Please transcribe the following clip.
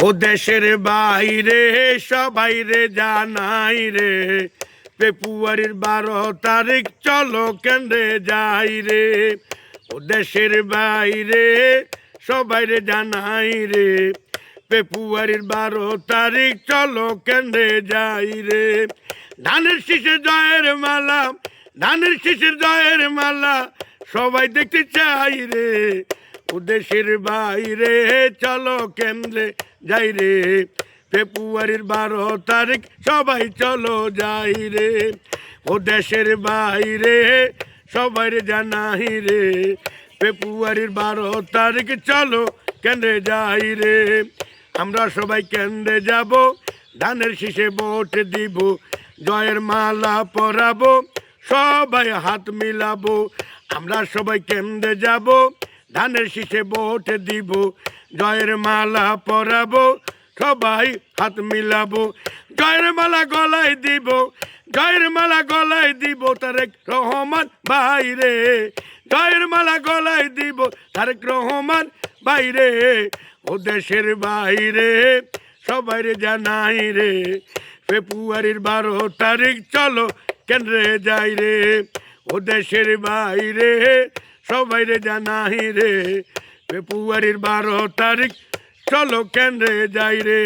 ও দেশের বাইরে সবাই রে জানাই রে ফেব্রুয়ারির 12 তারিখ চলো কেন্দ্রে যাই রে। ও দেশের বাইরে সবাই রে জানাই রে ফেব্রুয়ারির 12 তারিখ চলো কেন্দ্রে যাই রে। ধানের শীষে জয়ের মালা, ধানের শীষের জয়ের মালা সবাই দেখতে চাই রে। ও দেশের বাইরে চলো কেন্দ্রে যাই রে ফেব্রুয়ারির 12 তারিখ সবাই চলো যাই রে। ও দেশের বাইরে সবাই জানাই রে ফেব্রুয়ারির 12 তারিখ চলো কেন্দ্রে যাই রে। আমরা সবাই কেন্দ্রে যাব, ধানের শীষে ভোট দিব, জয়ের মালা পরাবো, সবাই হাত মিলাবো। আমরা সবাই কেন্দ্রে যাব, ধানের শীষে ভোট দিব, জয়ের মালা পরাবো, সবাই হাত মিলাবো। জয়ের মালা গলায় দিব, জয়ের মালা গলায় দিব তারেক রহমান বাইরে। জয়ের মালা গলায় দিব তারেক রহমান বাইরে। ও দেশের বাইরে সবাই জানাই রে ফেব্রুয়ারির 12 তারিখ চলো কেন্দ্রে যাই রে। ও দেশের বাইরে সবাই জানাই রে ফেব্রুয়ারির 12 তারিখ চলো কেন্দ্রে যাই রে।